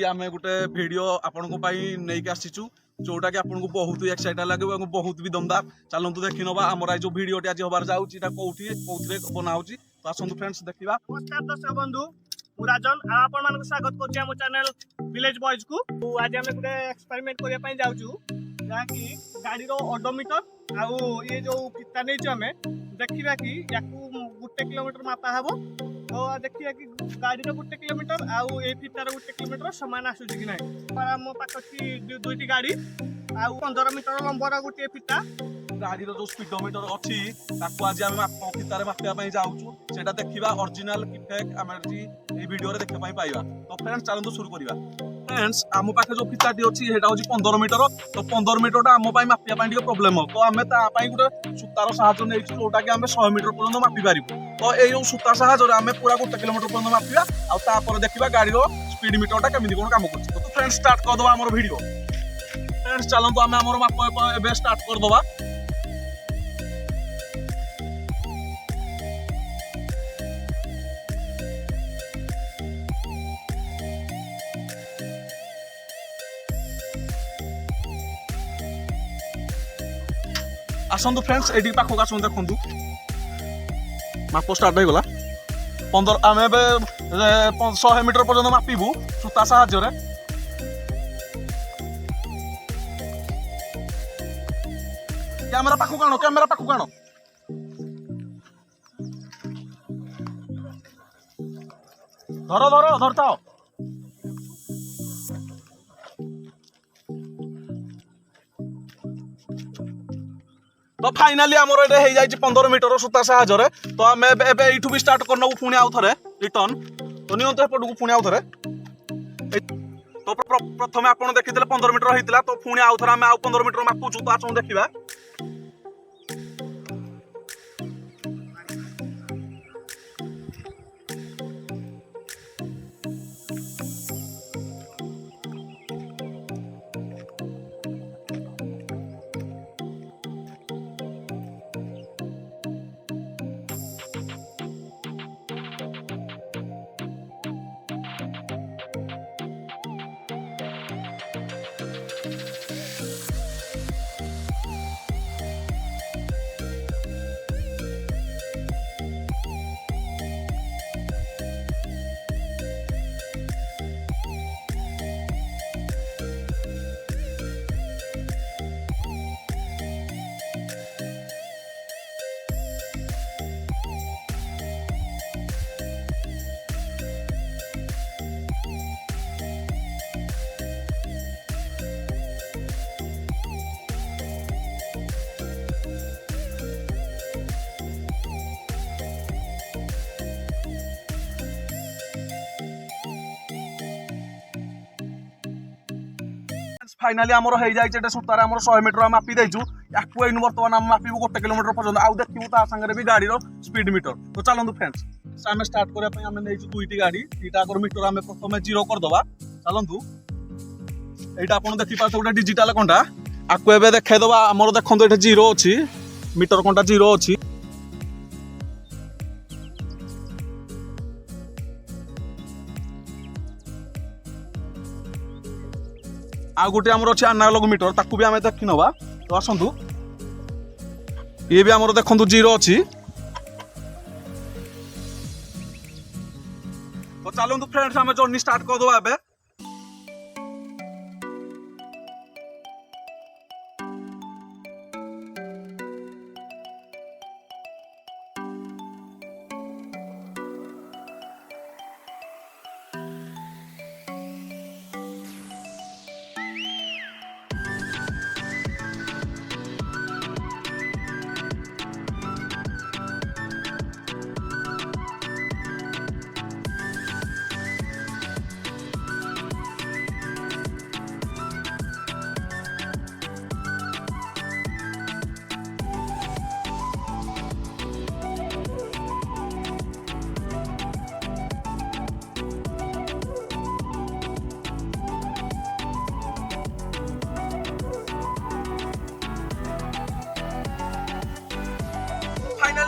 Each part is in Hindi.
आम गोटे भिडियो आपन नहीं आसीचु जोटा कि आपको बहुत एक्साइटेड लगे बहुत भी दमदार चलतु देखी नवा आमर जो भिडियो आज हबार जाऊँगी कौन बनाऊँगी तो आसतु फ्रेंड्स देखा। नमस्कार दर्शक बंधु मु राजन आपण मानक स्वागत करछि हम चैनल विलेज बॉयज को। आज हम गोटे एक्सपेरिमेंट करिया पई जाउछु जाकि गाड़ी रो ओडोमीटर आउ ये जो फिता नै छ हमें देखिबा कि याकू 1 किलोमीटर मापा हबो तो देखिया कि गाड़ी रो 1 किलोमीटर आउ ए फिता रो 1 किलोमीटर समान आसु कि नै पर हम पाखछि दुईटी गाड़ी आउ 15 मीटर लंबर गोटे फिता गाड़ी जो स्पीडोमीटर अच्छी आज आम फितार मापा जाऊँ से देखा ओरिजिनल कि फेक आम भिडियो देखा पाइबा। तो फ्रेंड्स चलते शुरू करवा। फ्रेंड्स आम पाखे जो फिताटी अच्छी है 15 मीटर तो 15 मीटर आम मापिया प्रोब्लेम हो तो आम गोटे सूतार साहय नहीं जोटा कि आम 100 मीटर पर्यटन मापी पारू तो ये सूता साहय आम पूरा 1 किलोमीटर पर्यटन मापिया आउे देखा गाड़ी स्पीड मीटरटा केमी कौन कम कर। तो फ्रेंड्स स्टार्ट करदे आम भिडियो। फ्रेंड्स चलते आम आम माप स्टार्ट करदे। आसतु फ्रेंड्स ये पाखक आस देखु माप स्टार्ट हो गला 15 आम 100 मीटर पर्यटन मापिबू सूता साहाय्य कैमेरा पाखक आण कैमेरा पाखक आण धर धर धरता तो फाइनाली आमर ये 15 मीटर सूता साहाय्य तो आम एठू भी स्टार्ट करनू पुणी आउ थे रिटर्न तो नियंत एपटू पुणी आउ थे तो प्रथम आप देखी 15 मीटर होता तो पुणी आउ थे आम 15 मीटर मापुचु तो आस देखा। फाइनाली आमर हो जाए सूतार आम 100 मीटर मापी देचु या बर्तमान आम मापिबू 1 किलोमीटर पर्यटन आउ देखू तांगे भी गाड़ी स्पीड मीटर। तो चलतु फ्रेंड्स आम स्टार्ट करने आम नहीं दुईटी गाड़ी दीटा मीटर आम प्रथम 0 करदे। चलतु यहाँ आप देखिपारे गोटे डिजिटाल कंटा आपको एवं देखा आमर देखो ये 0 अच्छी मीटर कंटा 0 अच्छी आ गोटे आमर अच्छे एनालॉग मीटर ताकू भी आम देखी नवा। तो आसतु ये भी आमर देखु 0 अच्छी तो चलतु फ्रेंड्स आम जर्नी स्टार्ट करदे एबे।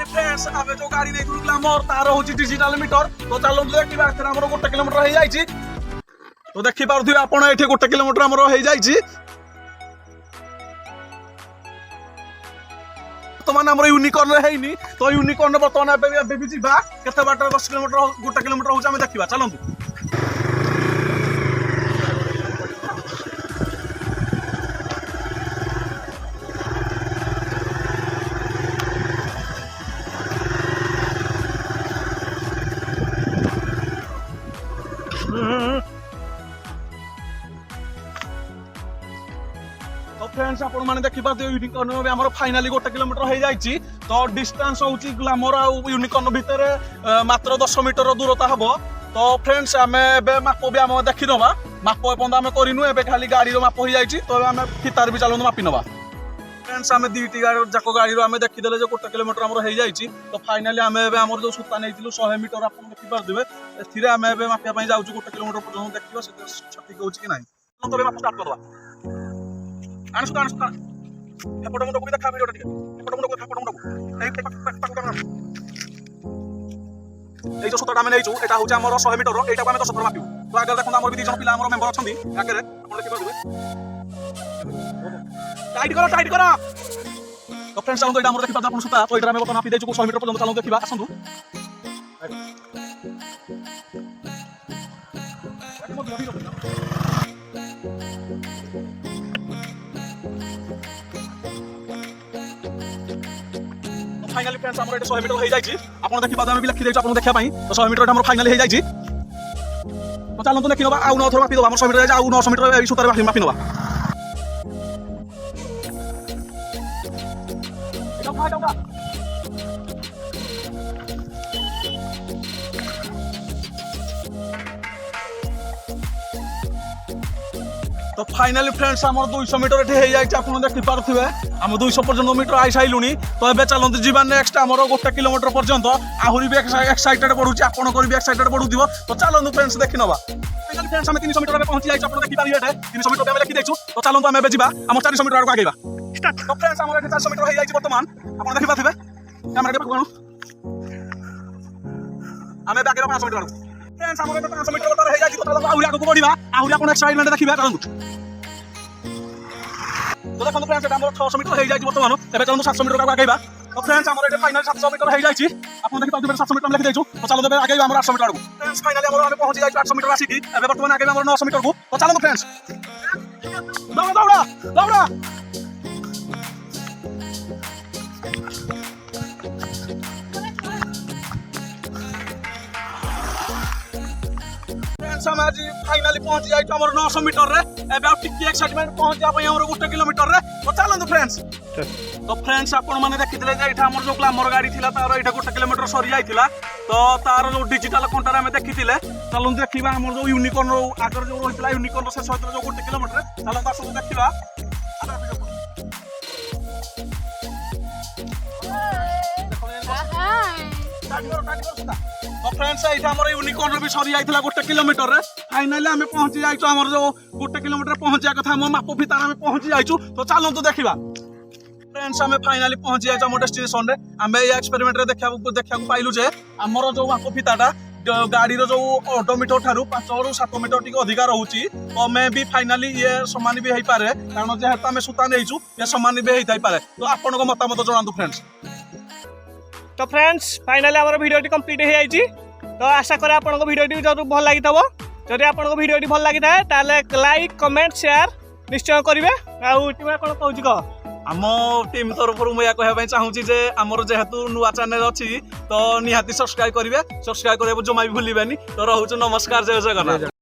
फ्रेंड्स आमे जो गाड़ी नहीं ग्लामर तार हूँ डिजिटल मीटर तो चलो देखा 1 किलोमीटर हो जाए। तो देखि पारुथिबे आपण एठी 1 किलोमीटर हमर हो जाईची बर्तमान हमर यूनिकॉर्न रे हेइनी तो यूनिकॉर्न बर्तमान एबे भी जीवा केते बाटर 10 किलोमीटर 1 किलोमीटर होउछ हम देखिबा चलंतु तो फ्रेंड्स आपण माने देखि पाते यूनिकॉर्न में हमर फाइनली 1 किलोमीटर हो जाईची तो डिस्टेंस होउची ग्लैमर आ यूनिकॉर्न भीतर मात्र 10 मीटर दूरता हबो तो फ्रेंड्स आमे बे मापो भी हम देखि नबा मापो एपंदा हम करिनु एबे खाली गाड़ी रो मापो हो जाईची तो आमे फितार भी चालनु मापि नबा फ्रेंड्स आमे दीटी गाड़ी जाको गाड़ी रो आमे देखि देले जे 1 किलोमीटर हमर हो जाईची तो फाइनली आमे एबे हमर जो सुता नेतिलु 100 मीटर आपण देखि पार दिबे एथिरे आमे एबे मापिया पई जाउछु 1 किलोमीटर पर्यंत देखिबा से सठिक होउची कि नाही तो तबे मापो स्टार्ट करबा आनसुता एपट मुंड को देखा वीडियो टिके एपट मुंड को এই যে সুতাটা আমি নেইছু এটা হচ্ছে আমার 100 মিটার এইটাকে আমি 10 বার মাপিবো তো আগে দেখুন আমার দুই জন পিলা আমার মেম্বার অছন্তি আগে আপন দেখি পারবে টাইট করা তো फ्रेंड्स চালু তো এটা আমরা দেখি পারবে আপন সুতা তো এটা আমি বর্তমান মাপি দেইছু 100 মিটার পর্যন্ত চালু দেখিবা আসন্তু फाइनली फ्रेंड्स हमर एटा 100 मीटर हो जाईची आपण देखि बाद हम भी लिखि देइछु आपण देखिया पई तो 100 मीटर हमर फाइनली हो जाईची तो चलन तो देखि नबा आउ 9 थोर मापि दबा हमर 100 मीटर जाय आउ 900 मीटर ए सुतार मापि नबा এটা तो फाइनली फ्रेंड्स हमर 200 मीटर एठी हो जाईची आपण देखि पारथिबे हम 200 पर्यंत मीटर आई साइलुनी तो एबे चलंत जीवा नेक्स्ट हमर 1 किलोमीटर पर्यंत आहुरी भी एक्साइटेड पडुची आपण को भी एक्साइटेड पडुदिबो तो चलंत फ्रेंड्स देखि नबा फाइनली फ्रेंड्स हम 300 मीटर पे पहुंची जाईची आपण देखि पारिबे 300 मीटर पे हम लिखि देइछु तो चलंत हम एबे जीवा हम 400 मीटर आगु आगेबा स्टार्ट तो फ्रेंड्स हमर एठी 400 मीटर हो जाईची वर्तमान आपण देखि पाथिबे कैमरा के पकड़नु हम एबे आगेबा 500 मीटर आगु फ्रेंड्स हमर एठी 500 मीटर हो जाईची तो चलंत आहुरी आगु बढ़िबा आहुरी आपण एक्साइटमेंट देखिबा करंतु तो देखो फ्रेंड्स एटा हमर 600 मीटर हो जाईची वर्तमान एबे चलंत 700 मीटर आगु आगेबा तो फ्रेंड्स हमर एठी फाइनल 700 मीटर हो जाईची आपण देखि पाथिबे 700 मीटर हम लिखि देइछु तो चलंत एबे आगेबा हमर 800 मीटर आगु फ्रेंड्स फाइनली हमर पहुंची जाईची 800 मीटर आसी की एबे वर्तमान आगेबा हमर 900 मीटर आगु तो चलंत फ्रेंड्स दौड़ा हम आज फाइनली पहुंच जाई हमर 900 मीटर रे एबे आप टिकी एक्साइटमेंट पहुंच जा पई हमर 1 किलोमीटर रे तो चलंतु फ्रेंड्स तो फ्रेंड्स आपण माने देखितले जे एठा हमर जो ग्लैमर गाड़ी थिला तार एठा 1 किलोमीटर सरी जाइतिला तो तार जो डिजिटल काउंटर हम देखितिले चलंतु देखिबा हमर जो यूनिकॉर्न आगर जो रहितला यूनिकॉर्न से सहित जो 1 किलोमीटर चलंतु आसु देखिबा तो फ्रेंड्स एठा हमर यूनिकॉर्न भी सरी जाइतिला 1 किलोमीटर रे फाइनली हम पहुंची जाइछु हमर जो 1 किलोमीटर पहुंचिया कथा हम मापो फितार हम पहुंची जाइछु तो चलंतु देखिबा फ्रेंड्स हम फाइनली पहुंची जाइछु हमर डेस्टिनेशन रे हम ए एक्सपेरिमेंट रे देखा पाइलु जे हमर जो मापो फिताटा गाड़ी रो जो ऑडोमीटर ठारू 5 ରୁ 7 मीटर टिक अधिकार रहउची तो मैं भी फाइनली ये समान भी हेई पारे कारण जे हेता हम सुता नेइछु ये समान भी हेई थाई पारे तो आपन को मतामत जणांतु फ्रेंड्स तो फ्रेंड्स फाइनली हमर वीडियो कंप्लीट हो जाईची तो आशा करे आपन को वीडियो जरूर भल लागितबो जदि आपन को वीडियो भल लागि थाए ताले लाइक कमेंट शेयर निश्चय करिवे आ टीमा कोन कहूची क आम टीम तरफ मुझे कहवाई चाहूँगी जे आमर जेहेतु नुआ चैनल अच्छी तो निहाती सब्सक्राइब करेंगे सब्सक्राइब करने जमा भी भूलिबेनी तो रोचु नमस्कार जय जगन्नाथ।